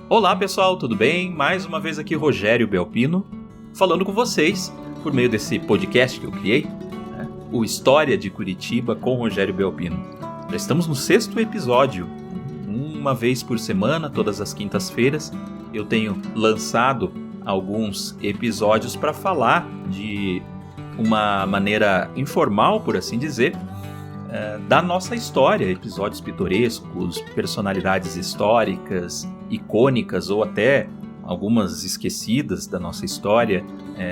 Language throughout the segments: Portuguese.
Olá pessoal, tudo bem? Mais uma vez aqui Rogério Belpino, falando com vocês por meio desse podcast que eu criei, né? O História de Curitiba com Rogério Belpino. Já estamos no 6º episódio, uma vez por semana, todas as quintas-feiras, eu tenho lançado alguns episódios para falar de uma maneira informal, por assim dizer, da nossa história, episódios pitorescos, personalidades históricas, icônicas ou até algumas esquecidas da nossa história,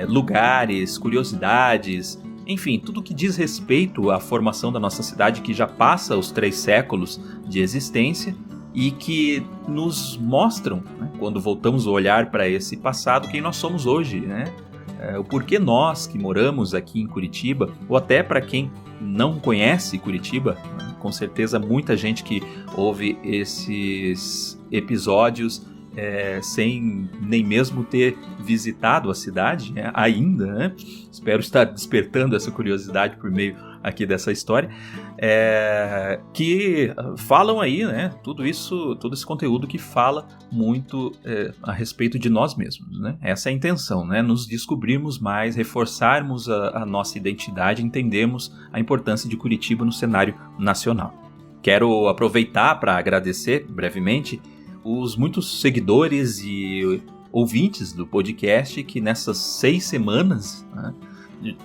lugares, curiosidades, enfim, tudo que diz respeito à formação da nossa cidade que já passa os 3 séculos de existência e que nos mostram, né, quando voltamos a olhar para esse passado, quem nós somos hoje, né? O porquê nós que moramos aqui em Curitiba, ou até para quem não conhece Curitiba, né, com certeza muita gente que ouve esses episódios sem nem mesmo ter visitado a cidade, né, ainda, né? Espero estar despertando essa curiosidade por meio aqui dessa história, que falam aí, né, todo esse conteúdo que fala muito a respeito de nós mesmos, né? Essa é a intenção, né? Nos descobrirmos mais, reforçarmos a nossa identidade, entendermos a importância de Curitiba no cenário nacional. Quero aproveitar para agradecer brevemente os muitos seguidores e ouvintes do podcast que nessas 6 semanas, né,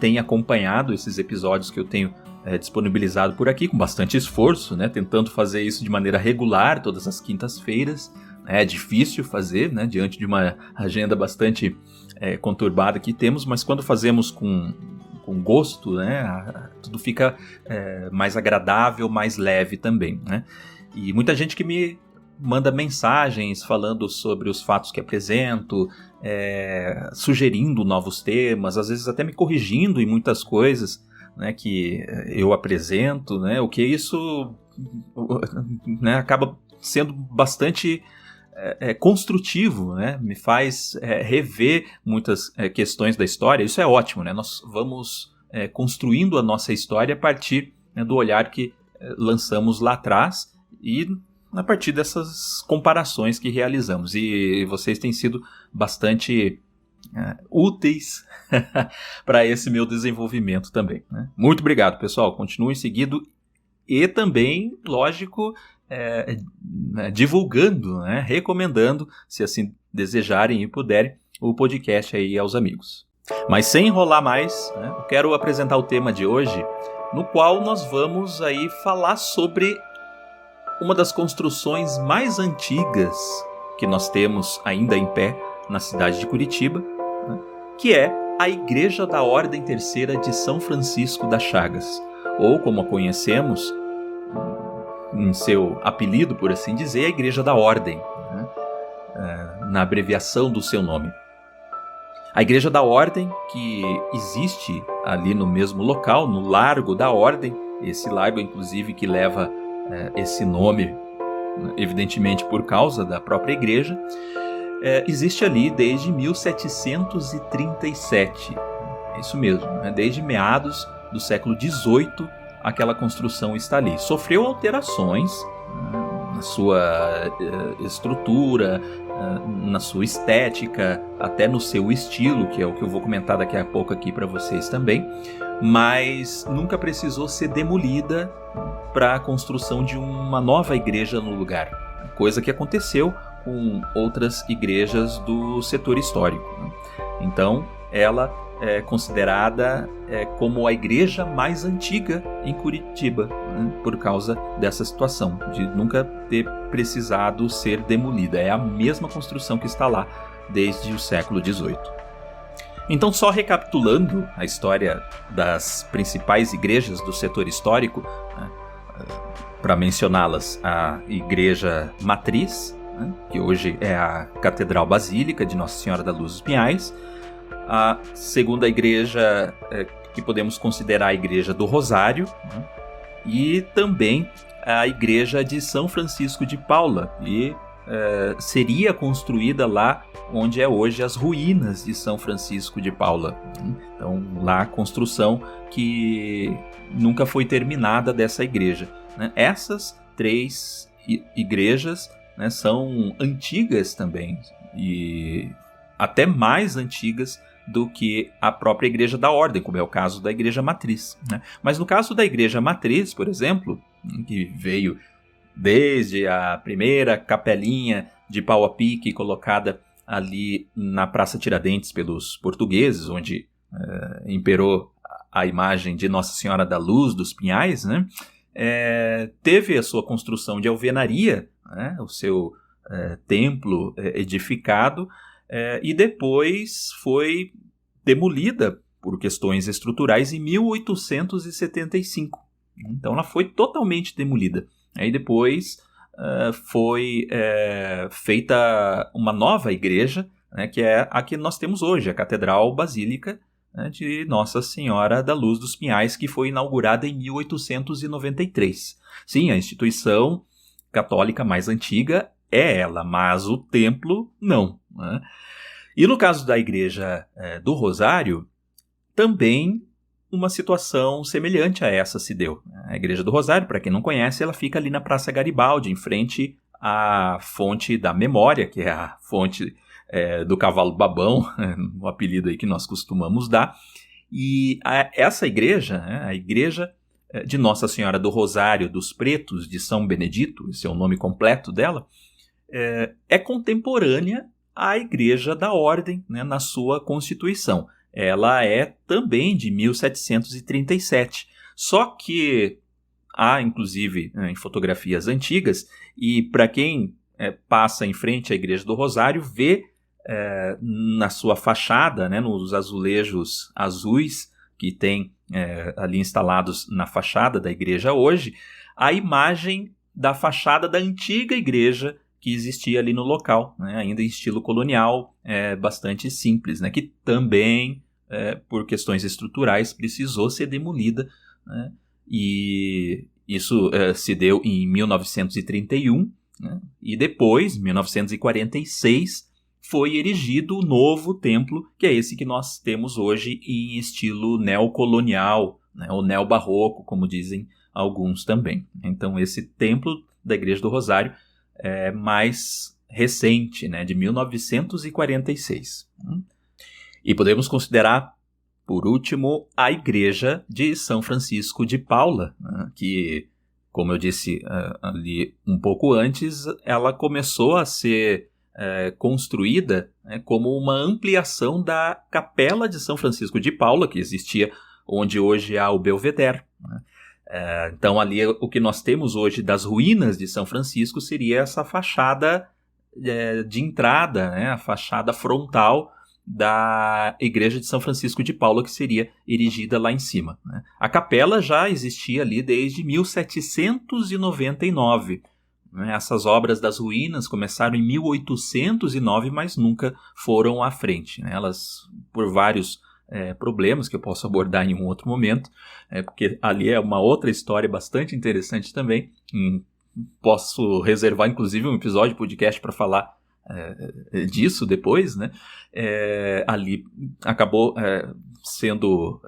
têm acompanhado esses episódios que eu tenho disponibilizado por aqui com bastante esforço, né, tentando fazer isso de maneira regular todas as quintas-feiras. É difícil fazer, né, diante de uma agenda bastante conturbada que temos, mas quando fazemos com gosto, né, tudo fica mais agradável, mais leve também, né? E muita gente que me manda mensagens falando sobre os fatos que apresento, sugerindo novos temas, às vezes até me corrigindo em muitas coisas, né, que eu apresento, né, o que isso, né, acaba sendo bastante construtivo, né, me faz rever muitas questões da história. Isso é ótimo, né, nós vamos construindo a nossa história a partir, né, do olhar que lançamos lá atrás e a partir dessas comparações que realizamos. E vocês têm sido bastante úteis para esse meu desenvolvimento também, né? Muito obrigado, pessoal. Continuem seguindo e também, lógico, divulgando, né? Recomendando, se assim desejarem e puderem, o podcast aí aos amigos. Mas sem enrolar mais, né, eu quero apresentar o tema de hoje, no qual nós vamos aí falar sobre uma das construções mais antigas que nós temos ainda em pé na cidade de Curitiba, né, que é a Igreja da Ordem Terceira de São Francisco das Chagas, ou como a conhecemos, em seu apelido, por assim dizer, a Igreja da Ordem, né, na abreviação do seu nome. A Igreja da Ordem, que existe ali no mesmo local, no Largo da Ordem, esse largo, inclusive, que leva esse nome, evidentemente por causa da própria igreja, existe ali desde 1737. É isso mesmo, né? Desde meados do século XVIII, aquela construção está ali. Sofreu alterações, né, na sua estrutura, na sua estética, até no seu estilo, que é o que eu vou comentar daqui a pouco aqui para vocês também, mas nunca precisou ser demolida para a construção de uma nova igreja no lugar, coisa que aconteceu com outras igrejas do setor histórico, né? Então, ela é considerada como a igreja mais antiga em Curitiba, né, por causa dessa situação, de nunca ter precisado ser demolida. É a mesma construção que está lá desde o século XVIII. Então, só recapitulando a história das principais igrejas do setor histórico, né, para mencioná-las, a Igreja Matriz, né, que hoje é a Catedral Basílica de Nossa Senhora da Luz dos Pinhais, a segunda igreja que podemos considerar a Igreja do Rosário, né, e também a Igreja de São Francisco de Paula, e seria construída lá onde é hoje as ruínas de São Francisco de Paula. Então, lá a construção que nunca foi terminada dessa igreja, né? Essas 3 igrejas né, são antigas também, e até mais antigas do que a própria Igreja da Ordem, como é o caso da Igreja Matriz, né? Mas no caso da Igreja Matriz, por exemplo, que veio desde a primeira capelinha de pau a pique colocada ali na Praça Tiradentes pelos portugueses, onde imperou a imagem de Nossa Senhora da Luz dos Pinhais, né? Teve a sua construção de alvenaria, né? O seu templo edificado, e depois foi demolida por questões estruturais em 1875. Então ela foi totalmente demolida. Aí depois foi feita uma nova igreja, né, que é a que nós temos hoje, a Catedral Basílica, né, de Nossa Senhora da Luz dos Pinhais, que foi inaugurada em 1893. Sim, a instituição católica mais antiga é ela, mas o templo não, né? E no caso da Igreja do Rosário, também uma situação semelhante a essa se deu. A Igreja do Rosário, para quem não conhece, ela fica ali na Praça Garibaldi, em frente à Fonte da Memória, que é a fonte do cavalo babão, o apelido aí que nós costumamos dar. E essa igreja, né, a Igreja de Nossa Senhora do Rosário dos Pretos de São Benedito, esse é o nome completo dela, é contemporânea à Igreja da Ordem, né, na sua constituição. Ela é também de 1737, só que há, inclusive, em fotografias antigas, e para quem passa em frente à Igreja do Rosário, vê na sua fachada, né, nos azulejos azuis que tem ali instalados na fachada da igreja hoje, a imagem da fachada da antiga igreja que existia ali no local, né, ainda em estilo colonial, bastante simples, né, que também, por questões estruturais, precisou ser demolida, né, e isso se deu em 1931, né, e depois, em 1946, foi erigido o novo templo, que é esse que nós temos hoje em estilo neocolonial, né, ou neobarroco, como dizem alguns também. Então esse templo da Igreja do Rosário é mais recente, né, de 1946. E podemos considerar, por último, a Igreja de São Francisco de Paula, né, que, como eu disse ali um pouco antes, ela começou a ser construída, né, como uma ampliação da Capela de São Francisco de Paula, que existia onde hoje há o Belvedere, né? Então ali o que nós temos hoje das ruínas de São Francisco seria essa fachada de entrada, né, a fachada frontal da Igreja de São Francisco de Paula, que seria erigida lá em cima, né? A capela já existia ali desde 1799. Essas obras das ruínas começaram em 1809, mas nunca foram à frente, né? Elas, por vários problemas que eu posso abordar em um outro momento, porque ali é uma outra história bastante interessante também. Posso reservar, inclusive, um episódio de podcast para falar disso depois, né? Ali acabou sendo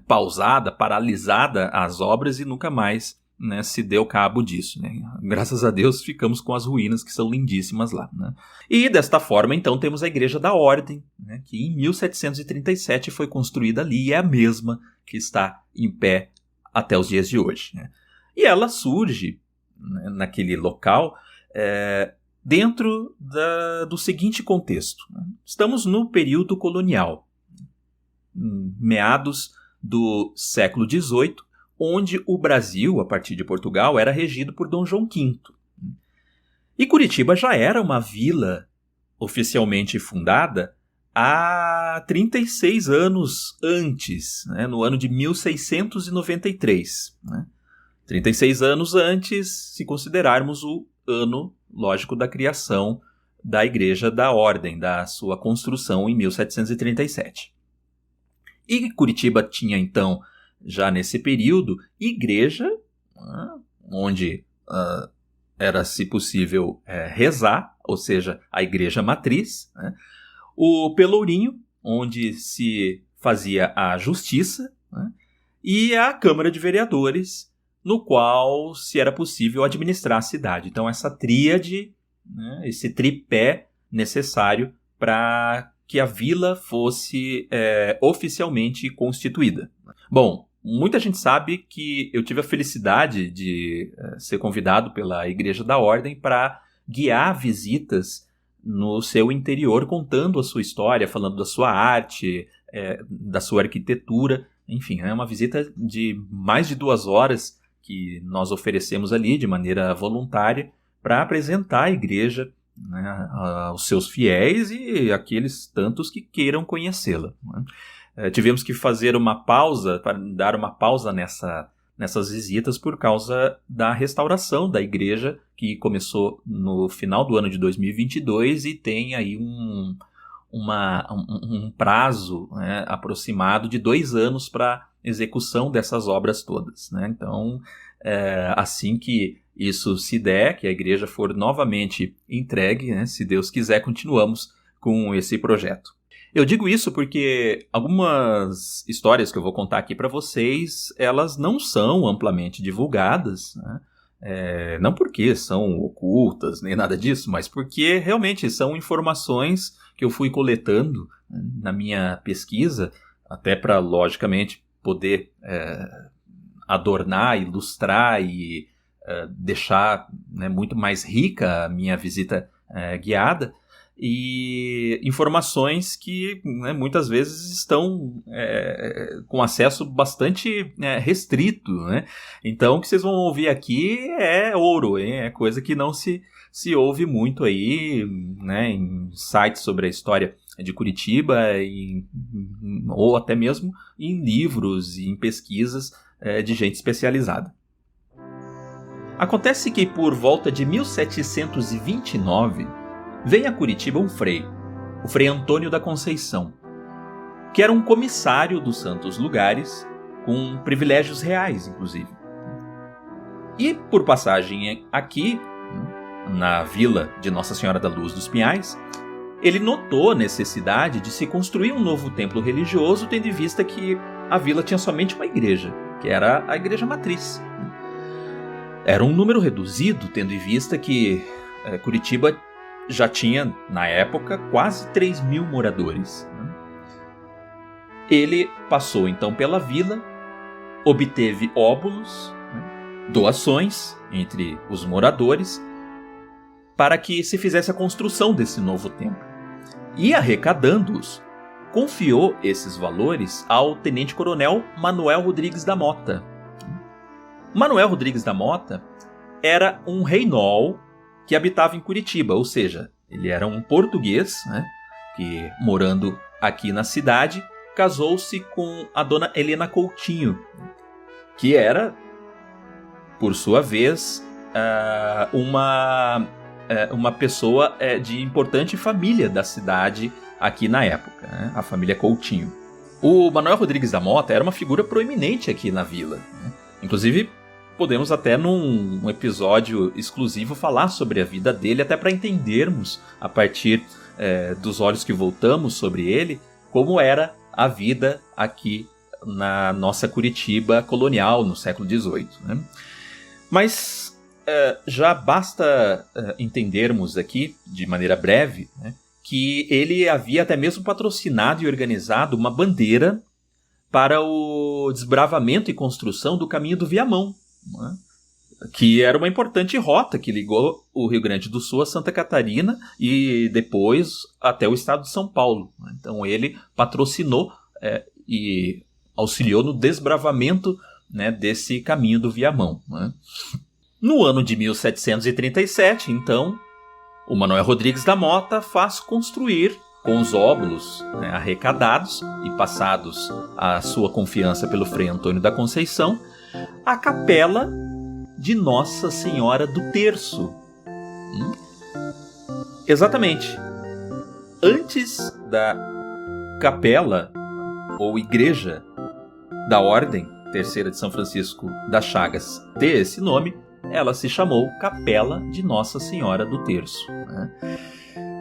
pausada, paralisada as obras e nunca mais, né, se deu cabo disso, né? Graças a Deus ficamos com as ruínas, que são lindíssimas lá, né? E desta forma, então, temos a Igreja da Ordem, né, que em 1737 foi construída ali e é a mesma que está em pé até os dias de hoje, né? E ela surge, né, naquele local dentro do seguinte contexto, né? Estamos no período colonial, meados do século XVIII, onde o Brasil, a partir de Portugal, era regido por Dom João V. E Curitiba já era uma vila oficialmente fundada há 36 anos antes, né, no ano de 1693. Né? 36 anos antes, se considerarmos o ano, lógico, da criação da Igreja da Ordem, da sua construção em 1737. E Curitiba tinha, então, já nesse período, igreja, onde era, se possível, rezar, ou seja, a igreja matriz, né? O Pelourinho, onde se fazia a justiça, né? E a Câmara de Vereadores, no qual se era possível administrar a cidade. Então, essa tríade, né, esse tripé necessário para que a vila fosse oficialmente constituída. Bom, muita gente sabe que eu tive a felicidade de ser convidado pela Igreja da Ordem para guiar visitas no seu interior, contando a sua história, falando da sua arte, da sua arquitetura. Enfim, é uma visita de mais de 2 horas que nós oferecemos ali de maneira voluntária para apresentar a igreja, né, aos seus fiéis e aqueles tantos que queiram conhecê-la, né? Tivemos que fazer uma pausa, para dar uma pausa nessas visitas por causa da restauração da igreja, que começou no final do ano de 2022 e tem aí um prazo, né, aproximado de 2 anos para execução dessas obras todas, né? Então, assim que isso se der, que a igreja for novamente entregue, né, se Deus quiser, continuamos com esse projeto. Eu digo isso porque algumas histórias que eu vou contar aqui para vocês, elas não são amplamente divulgadas, né? Não porque são ocultas nem nada disso, mas porque realmente são informações que eu fui coletando na minha pesquisa, até para, logicamente, poder adornar, ilustrar e deixar, né, muito mais rica a minha visita guiada, e informações que, né, muitas vezes estão com acesso bastante restrito, né? Então, o que vocês vão ouvir aqui é ouro, hein? É coisa que não se ouve muito aí, né, em sites sobre a história de Curitiba, ou até mesmo em livros e em pesquisas de gente especializada. Acontece que por volta de 1729 vem a Curitiba um frei, o Frei Antônio da Conceição, que era um comissário dos Santos Lugares, com privilégios reais, inclusive. E por passagem aqui, na vila de Nossa Senhora da Luz dos Pinhais, ele notou a necessidade de se construir um novo templo religioso, tendo em vista que a vila tinha somente uma igreja, que era a igreja matriz. Era um número reduzido, tendo em vista que Curitiba já tinha, na época, quase 3.000 moradores. Ele passou então pela vila, obteve óbulos, doações entre os moradores, para que se fizesse a construção desse novo templo. E arrecadando-os, confiou esses valores ao tenente-coronel Manuel Rodrigues da Mota. Manuel Rodrigues da Mota era um reinol que habitava em Curitiba, ou seja, ele era um português, né, que, morando aqui na cidade, casou-se com a dona Helena Coutinho, que era, por sua vez, uma pessoa de importante família da cidade aqui na época, né, a família Coutinho. O Manuel Rodrigues da Mota era uma figura proeminente aqui na vila, né? Inclusive, podemos até num episódio exclusivo falar sobre a vida dele, até para entendermos, a partir dos olhos que voltamos sobre ele, como era a vida aqui na nossa Curitiba colonial no século XVIII, né? Mas já basta entendermos aqui, de maneira breve, né, que ele havia até mesmo patrocinado e organizado uma bandeira para o desbravamento e construção do caminho do Viamão, né, que era uma importante rota que ligou o Rio Grande do Sul a Santa Catarina e depois até o estado de São Paulo. Então ele patrocinou e auxiliou no desbravamento, né, desse caminho do Viamão, né. No ano de 1737, então, o Manuel Rodrigues da Mota faz construir, com os óbulos, né, arrecadados e passados à sua confiança pelo Frei Antônio da Conceição, a capela de Nossa Senhora do Terço. Exatamente. Antes da capela ou igreja da Ordem Terceira de São Francisco das Chagas ter esse nome, ela se chamou Capela de Nossa Senhora do Terço, né?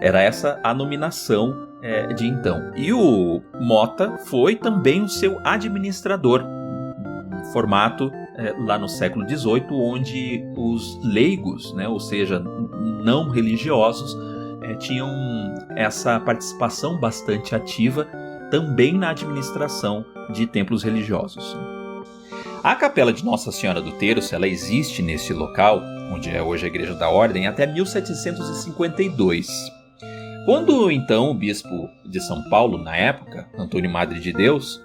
Era essa a nominação de então. E o Mota foi também o seu administrador, um formato lá no século XVIII, onde os leigos, né, ou seja, não religiosos, tinham essa participação bastante ativa também na administração de templos religiosos. A capela de Nossa Senhora do Terço, ela existe nesse local, onde é hoje a Igreja da Ordem, até 1752. Quando então o bispo de São Paulo, na época, Antônio Madre de Deus,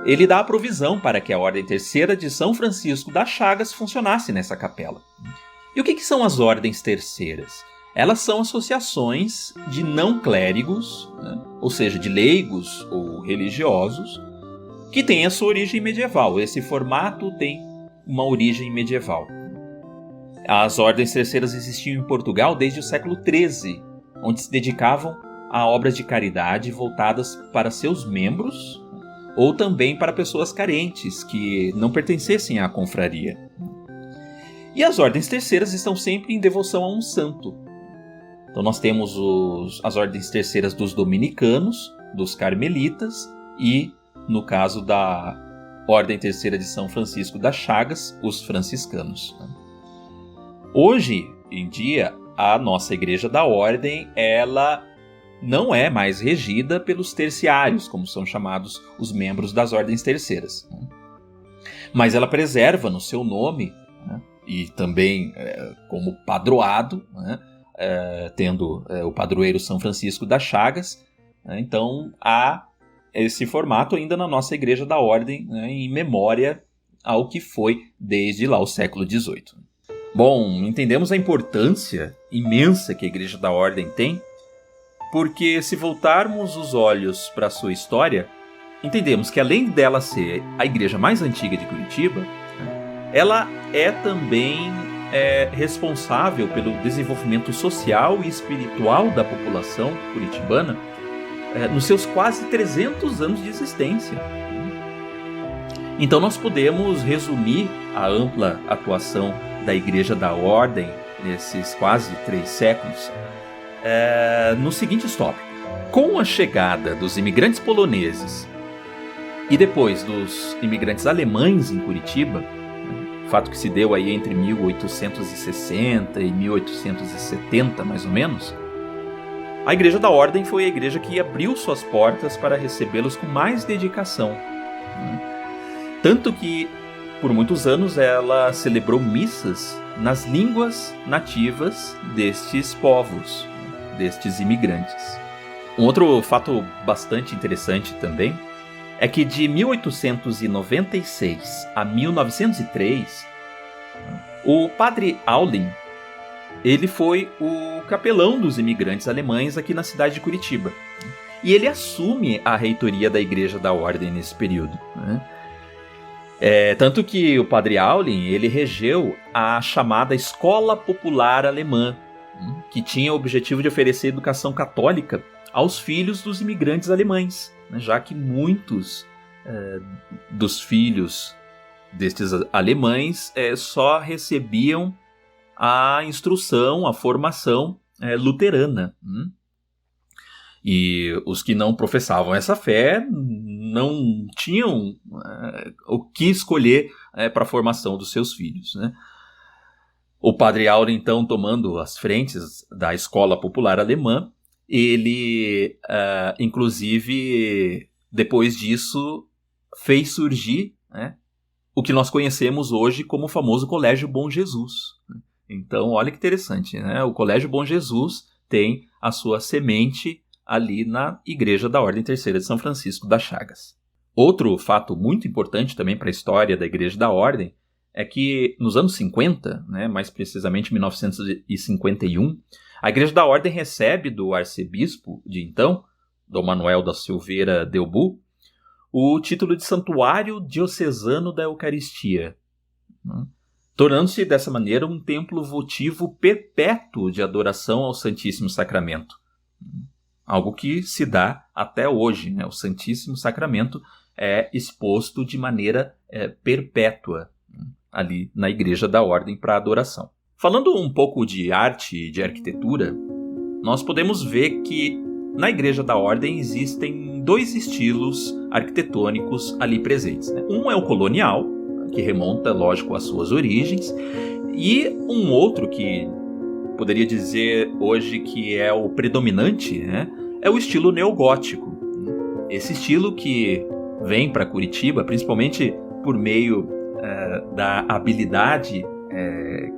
ele dá a provisão para que a Ordem Terceira de São Francisco das Chagas funcionasse nessa capela. E o que são as ordens terceiras? Elas são associações de não clérigos, né? Ou seja, de leigos ou religiosos, que têm a sua origem medieval. Esse formato tem uma origem medieval. As ordens terceiras existiam em Portugal desde o século XIII, onde se dedicavam a obras de caridade voltadas para seus membros ou também para pessoas carentes que não pertencessem à confraria. E as ordens terceiras estão sempre em devoção a um santo. Então nós temos as ordens terceiras dos dominicanos, dos carmelitas e, no caso da Ordem Terceira de São Francisco das Chagas, os franciscanos. Hoje em dia, a nossa Igreja da Ordem, ela não é mais regida pelos terciários, como são chamados os membros das ordens terceiras. Mas ela preserva no seu nome, né, e também como padroado, né, tendo o padroeiro São Francisco das Chagas. Então há esse formato ainda na nossa Igreja da Ordem, né, em memória ao que foi desde lá o século XVIII. Bom, entendemos a importância imensa que a Igreja da Ordem tem, porque se voltarmos os olhos para a sua história, entendemos que além dela ser a igreja mais antiga de Curitiba, ela é também responsável pelo desenvolvimento social e espiritual da população curitibana nos seus quase 300 anos de existência. Então nós podemos resumir a ampla atuação da Igreja da Ordem nesses quase 3 séculos nos seguintes tópicos. Com a chegada dos imigrantes poloneses e depois dos imigrantes alemães em Curitiba, fato que se deu aí entre 1860 e 1870, mais ou menos, a Igreja da Ordem foi a igreja que abriu suas portas para recebê-los com mais dedicação. Tanto que, por muitos anos, ela celebrou missas nas línguas nativas destes povos, destes imigrantes. Um outro fato bastante interessante também é que de 1896 a 1903, o padre Aulin, ele foi o capelão dos imigrantes alemães aqui na cidade de Curitiba. E ele assume a reitoria da Igreja da Ordem nesse período, né? Tanto que o padre Aulin, ele regeu a chamada Escola Popular Alemã, que tinha o objetivo de oferecer educação católica aos filhos dos imigrantes alemães, né? Já que muitos dos filhos destes alemães só recebiam a instrução, a formação luterana. E os que não professavam essa fé não tinham o que escolher para a formação dos seus filhos, né? O padre Aulin, então, tomando as frentes da Escola Popular Alemã, ele, inclusive, depois disso, fez surgir, né, o que nós conhecemos hoje como o famoso Colégio Bom Jesus. Então, olha que interessante, né? O Colégio Bom Jesus tem a sua semente ali na Igreja da Ordem Terceira de São Francisco das Chagas. Outro fato muito importante também para a história da Igreja da Ordem é que nos anos 50, né, mais precisamente 1951, a Igreja da Ordem recebe do arcebispo de então, Dom Manuel da Silveira Delbu, o título de Santuário Diocesano da Eucaristia, né, tornando-se dessa maneira um templo votivo perpétuo de adoração ao Santíssimo Sacramento. Algo que se dá até hoje, né? O Santíssimo Sacramento é exposto de maneira perpétua ali na Igreja da Ordem para adoração. Falando um pouco de arte e de arquitetura, nós podemos ver que na Igreja da Ordem existem 2 estilos arquitetônicos ali presentes, né? Um é o colonial, que remonta, lógico, às suas origens, e um outro que poderia dizer hoje que é o predominante, né, é o estilo neogótico. Esse estilo que vem para Curitiba, principalmente por meio da habilidade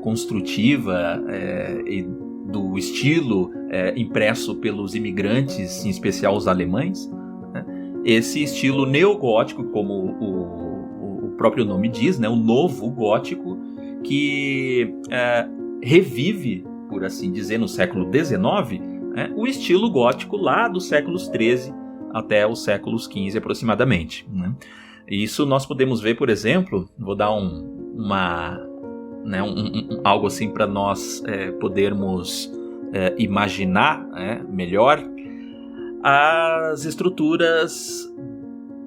construtiva e do estilo impresso pelos imigrantes, em especial os alemães, né? Esse estilo neogótico, como o próprio nome diz, né? O novo gótico, que revive, por assim dizer, no século XIX, o estilo gótico lá dos séculos XIII até os séculos XV aproximadamente, né? Isso nós podemos ver, por exemplo, vou dar algo assim para nós podermos imaginar melhor as estruturas,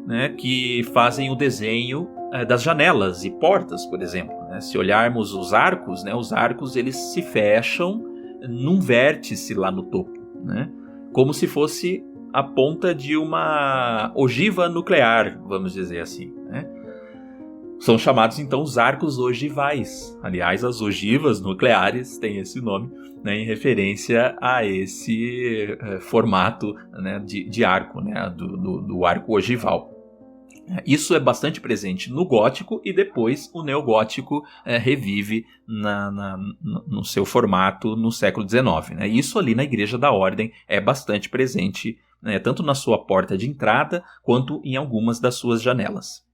né, que fazem o desenho das janelas e portas, por exemplo, né? Se olharmos os arcos, né, os arcos eles se fecham num vértice lá no topo, né, como se fosse a ponta de uma ogiva nuclear, vamos dizer assim, né? São chamados então os arcos ogivais. Aliás, as ogivas nucleares têm esse nome, né, em referência a esse formato, né, de arco, né, do arco ogival. Isso é bastante presente no gótico e depois o neogótico revive no seu formato no século XIX. Né? Isso ali na Igreja da Ordem é bastante presente, né, tanto na sua porta de entrada quanto em algumas das suas janelas.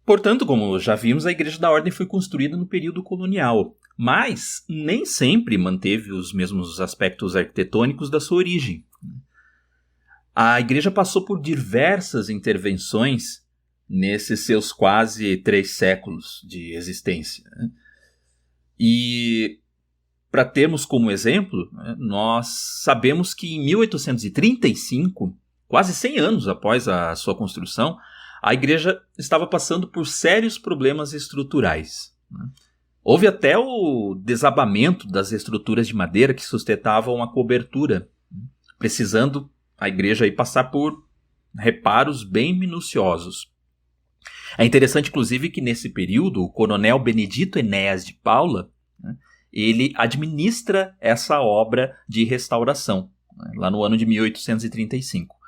Portanto, como já vimos, a Igreja da Ordem foi construída no período colonial, mas nem sempre manteve os mesmos aspectos arquitetônicos da sua origem. A Igreja passou por diversas intervenções nesses seus quase 3 séculos de existência. E, para termos como exemplo, nós sabemos que em 1835, quase 100 anos após a sua construção, a igreja estava passando por sérios problemas estruturais. Houve até o desabamento das estruturas de madeira que sustentavam a cobertura, precisando a igreja aí passar por reparos bem minuciosos. É interessante, inclusive, que nesse período, o coronel Benedito Enéas de Paula, ele administra essa obra de restauração, lá no ano de 1835.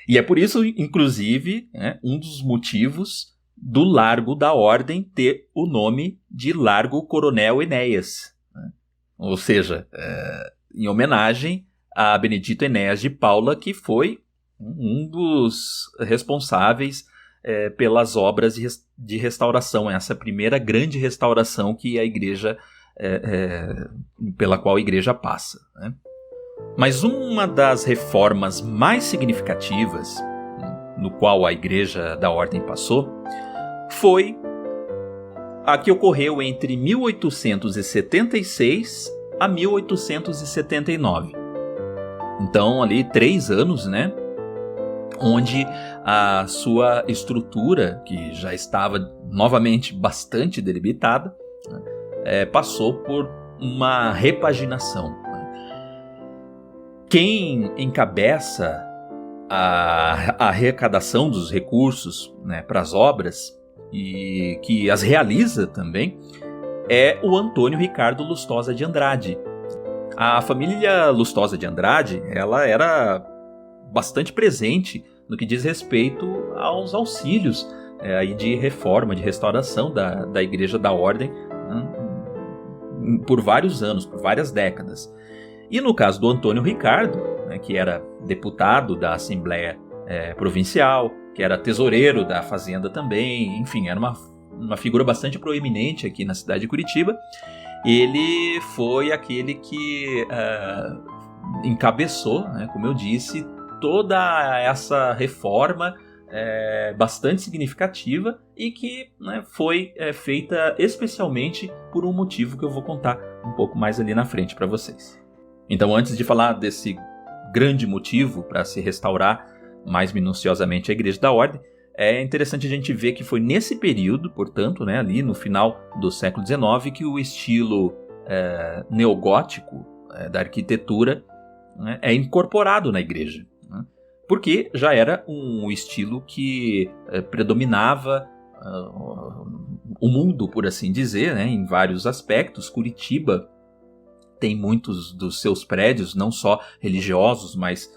E é por isso, inclusive, um dos motivos do Largo da Ordem ter o nome de Largo Coronel Enéas. Ou seja, em homenagem a Benedito Enéas de Paula, que foi um dos responsáveis pelas obras de restauração, essa primeira grande restauração que a igreja, pela qual a igreja passa, né? Mas uma das reformas mais significativas no qual a Igreja da Ordem passou foi a que ocorreu entre 1876 a 1879. Então, ali 3 anos, né? Onde a sua estrutura, que já estava novamente bastante delimitada, passou por uma repaginação. Quem encabeça a arrecadação dos recursos, né, para as obras e que as realiza também é o Antônio Ricardo Lustosa de Andrade. A família Lustosa de Andrade, ela era bastante presente no que diz respeito aos auxílios aí de reforma, de restauração da Igreja da Ordem, né, por vários anos, por várias décadas. E no caso do Antônio Ricardo, né, que era deputado da Assembleia Provincial, que era tesoureiro da Fazenda também, enfim, era uma figura bastante proeminente aqui na cidade de Curitiba, ele foi aquele que encabeçou, né, como eu disse, toda essa reforma bastante significativa e que, né, foi feita especialmente por um motivo que eu vou contar um pouco mais ali na frente para vocês. Então, antes de falar desse grande motivo para se restaurar mais minuciosamente a Igreja da Ordem, é interessante a gente ver que foi nesse período, portanto, né, ali no final do século XIX, que o estilo neogótico da arquitetura, né, é incorporado na igreja, né, porque já era um estilo que predominava o mundo, por assim dizer, né, em vários aspectos. Curitiba tem muitos dos seus prédios, não só religiosos, mas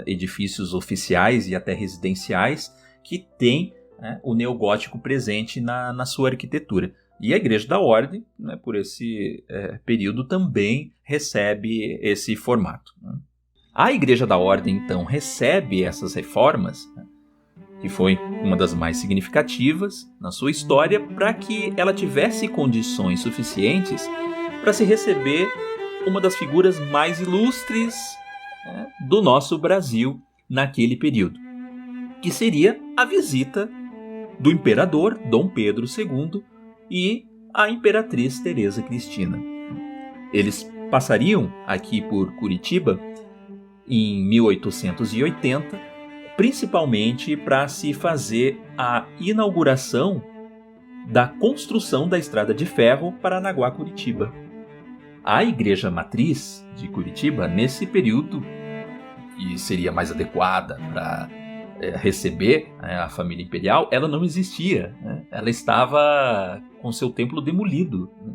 edifícios oficiais e até residenciais, que tem, né, o neogótico presente na sua arquitetura. E a Igreja da Ordem, né, por esse período, também recebe esse formato, né? A Igreja da Ordem, então, recebe essas reformas, né, que foi uma das mais significativas na sua história, para que ela tivesse condições suficientes para se receber uma das figuras mais ilustres, né, do nosso Brasil naquele período, que seria a visita do imperador Dom Pedro II e a imperatriz Teresa Cristina. Eles passariam aqui por Curitiba em 1880, principalmente para se fazer a inauguração da construção da estrada de ferro Paranaguá-Curitiba. A igreja matriz de Curitiba, nesse período, que seria mais adequada para receber, né, a família imperial, ela não existia, né? Ela estava com seu templo demolido, né?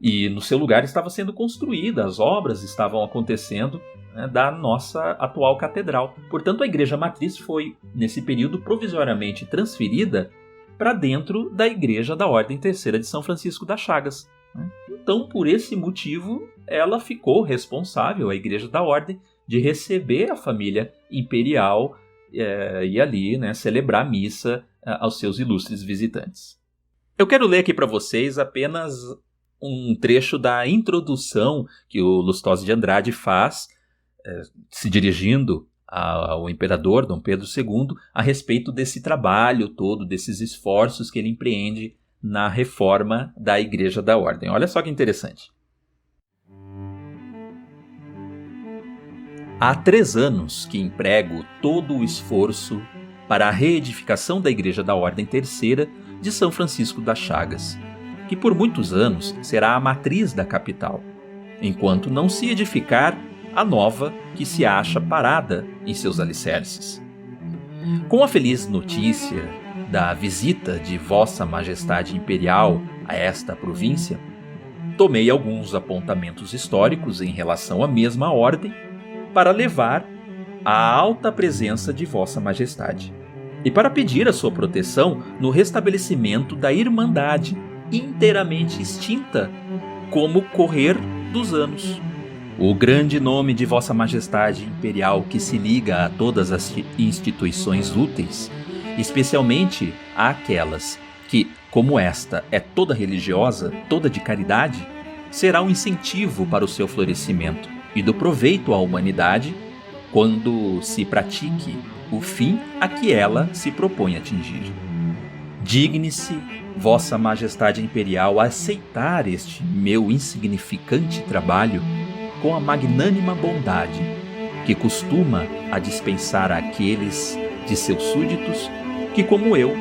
E no seu lugar estava sendo construída, as obras estavam acontecendo, né, da nossa atual catedral. Portanto, a igreja matriz foi, nesse período, provisoriamente transferida para dentro da Igreja da Ordem Terceira de São Francisco das Chagas, né? Então, por esse motivo, ela ficou responsável, a Igreja da Ordem, de receber a família imperial e ali, né, celebrar a missa aos seus ilustres visitantes. Eu quero ler aqui para vocês apenas um trecho da introdução que o Lustosa de Andrade faz, se dirigindo ao imperador Dom Pedro II, a respeito desse trabalho todo, desses esforços que ele empreende na reforma da Igreja da Ordem. Olha só que interessante. Há 3 anos que emprego todo o esforço para a reedificação da Igreja da Ordem Terceira de São Francisco das Chagas, que por muitos anos será a matriz da capital, enquanto não se edificar a nova que se acha parada em seus alicerces. Com a feliz notícia da visita de Vossa Majestade Imperial a esta província, tomei alguns apontamentos históricos em relação à mesma ordem para levar à alta presença de Vossa Majestade e para pedir a sua proteção no restabelecimento da Irmandade inteiramente extinta como o correr dos anos. O grande nome de Vossa Majestade Imperial, que se liga a todas as instituições úteis, especialmente àquelas que, como esta, é toda religiosa, toda de caridade, será um incentivo para o seu florescimento e do proveito à humanidade quando se pratique o fim a que ela se propõe atingir. Digne-se Vossa Majestade Imperial a aceitar este meu insignificante trabalho com a magnânima bondade que costuma a dispensar àqueles de seus súditos que, como eu,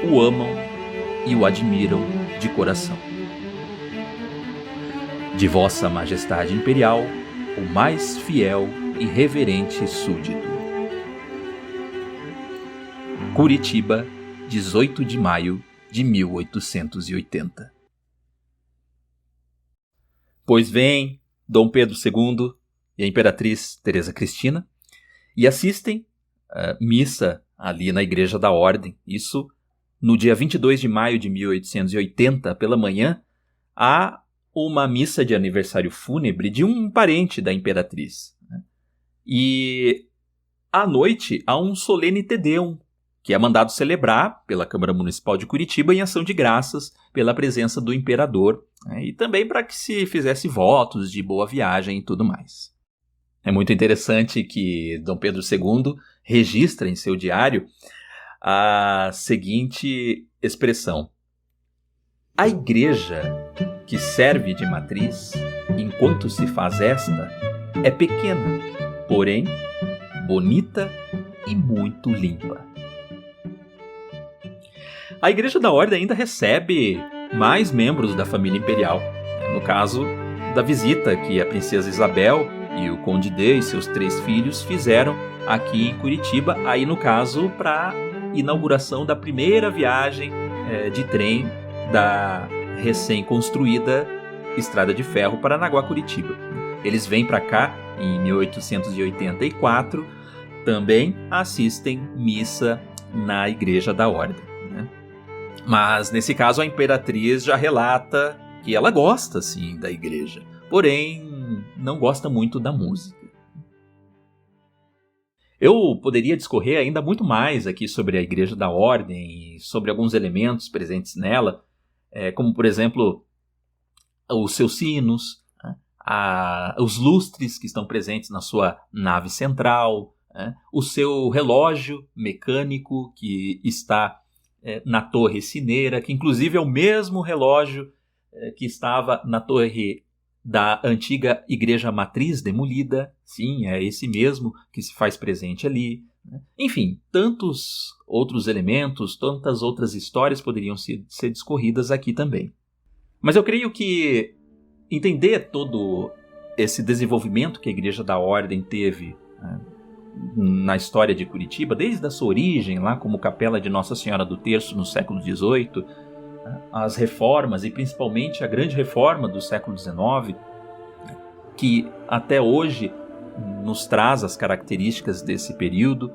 o amam e o admiram de coração. De Vossa Majestade Imperial, o mais fiel e reverente súdito. Curitiba, 18 de maio de 1880. Pois vem Dom Pedro II e a imperatriz Teresa Cristina e assistem a missa ali na Igreja da Ordem. Isso no dia 22 de maio de 1880, pela manhã, há uma missa de aniversário fúnebre de um parente da imperatriz, né? E à noite há um solene Te Deum, que é mandado celebrar pela Câmara Municipal de Curitiba em ação de graças pela presença do imperador, né? E também para que se fizesse votos de boa viagem e tudo mais. É muito interessante que Dom Pedro II registra em seu diário a seguinte expressão: a igreja que serve de matriz, enquanto se faz esta, é pequena, porém bonita e muito limpa. A Igreja da Ordem ainda recebe mais membros da família imperial, no caso da visita que a princesa Isabel e o Conde D e seus 3 filhos fizeram aqui em Curitiba, aí no caso para inauguração da primeira viagem de trem da recém-construída Estrada de Ferro Paranaguá-Curitiba. Eles vêm para cá em 1884, também assistem missa na Igreja da Ordem, né? Mas nesse caso a imperatriz já relata que ela gosta sim da igreja, porém não gosta muito da música. Eu poderia discorrer ainda muito mais aqui sobre a Igreja da Ordem e sobre alguns elementos presentes nela, como por exemplo os seus sinos, os lustres que estão presentes na sua nave central, o seu relógio mecânico que está na torre sineira, que inclusive é o mesmo relógio que estava na torre da antiga igreja matriz demolida. Sim, é esse mesmo que se faz presente ali. Enfim, tantos outros elementos, tantas outras histórias poderiam ser discorridas aqui também. Mas eu creio que entender todo esse desenvolvimento que a Igreja da Ordem teve na história de Curitiba, desde a sua origem, lá como capela de Nossa Senhora do Terço no século XVIII, as reformas e principalmente a grande reforma do século XIX, que até hoje nos traz as características desse período,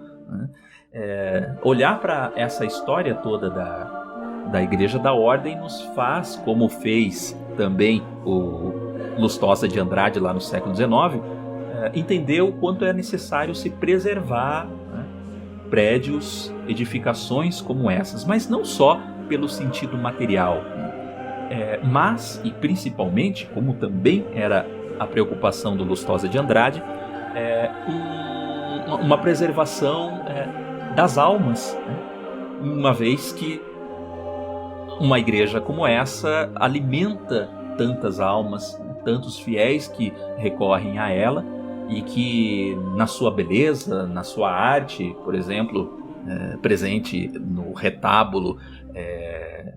olhar para essa história toda da Igreja da Ordem nos faz, como fez também o Lustosa de Andrade lá no século XIX, entender o quanto é necessário se preservar prédios, edificações como essas, mas não só pelo sentido material, mas e principalmente, como também era a preocupação do Lustosa de Andrade, uma preservação das almas, uma vez que uma igreja como essa alimenta tantas almas, tantos fiéis que recorrem a ela e que na sua beleza, na sua arte, por exemplo, presente no retábulo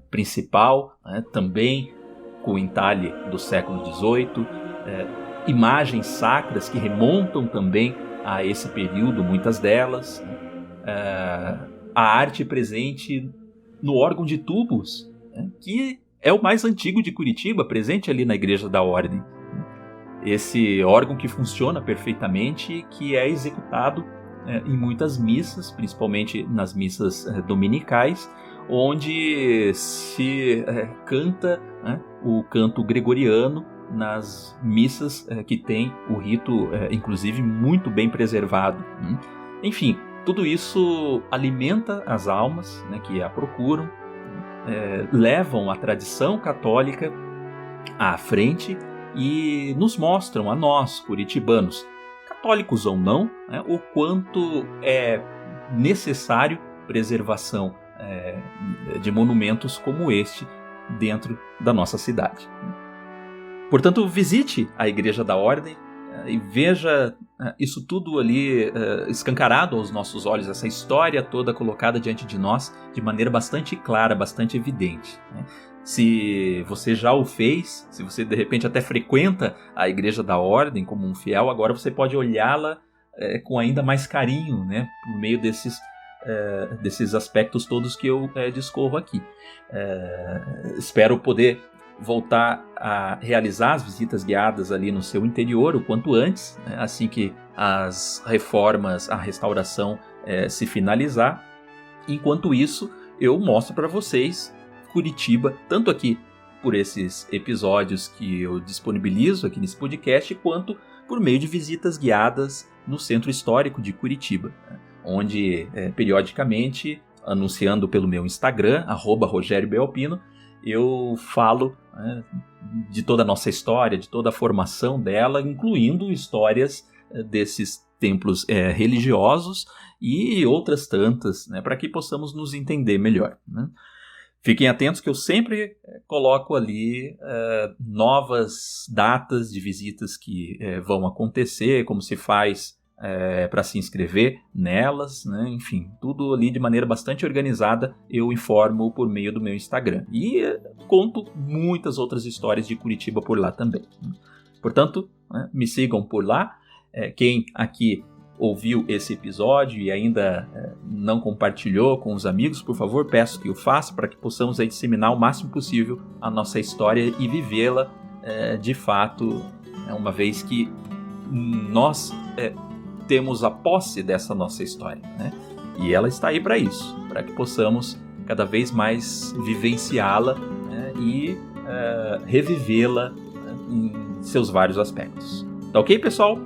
principal, também com entalhe do século XVIII, imagens sacras que remontam também a esse período, muitas delas, a arte presente no órgão de tubos, que é o mais antigo de Curitiba, presente ali na Igreja da Ordem. Esse órgão que funciona perfeitamente e que é executado em muitas missas, principalmente nas missas dominicais, onde se canta o canto gregoriano nas missas que tem o rito, inclusive, muito bem preservado. Enfim, tudo isso alimenta as almas que a procuram, levam a tradição católica à frente e nos mostram a nós, curitibanos, católicos ou não, o quanto é necessário preservação de monumentos como este dentro da nossa cidade. Portanto, visite a Igreja da Ordem e veja isso tudo ali escancarado aos nossos olhos, essa história toda colocada diante de nós de maneira bastante clara, bastante evidente. Se você já o fez, se você de repente até frequenta a Igreja da Ordem como um fiel, agora você pode olhá-la com ainda mais carinho, por meio desses aspectos todos que eu discorro aqui. Espero poder voltar a realizar as visitas guiadas ali no seu interior o quanto antes, assim que as reformas, a restauração se finalizar. Enquanto isso, eu mostro para vocês Curitiba, tanto aqui por esses episódios que eu disponibilizo aqui nesse podcast, quanto por meio de visitas guiadas no Centro Histórico de Curitiba, onde periodicamente, anunciando pelo meu Instagram, @RogérioBelpino, eu falo de toda a nossa história, de toda a formação dela, incluindo histórias desses templos religiosos e outras tantas, para que possamos nos entender melhor. Fiquem atentos que eu sempre coloco ali novas datas de visitas que vão acontecer, como se faz para se inscrever nelas, enfim, tudo ali de maneira bastante organizada eu informo por meio do meu Instagram. E conto muitas outras histórias de Curitiba por lá também. Portanto, me sigam por lá. Quem aqui ouviu esse episódio e ainda não compartilhou com os amigos, por favor, peço que o faça para que possamos aí disseminar o máximo possível a nossa história e vivê-la de fato, uma vez que nós temos a posse dessa nossa história, né? E ela está aí para isso, para que possamos cada vez mais vivenciá-la, né? E revivê-la em seus vários aspectos. Tá ok, pessoal?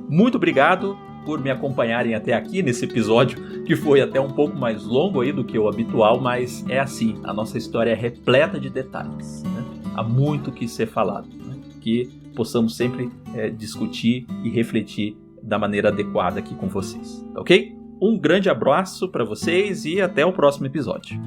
Muito obrigado por me acompanharem até aqui nesse episódio, que foi até um pouco mais longo aí do que o habitual, mas é assim, a nossa história é repleta de detalhes, né? Há muito que ser falado, né? Que possamos sempre discutir e refletir da maneira adequada aqui com vocês, tá ok? Um grande abraço para vocês e até o próximo episódio.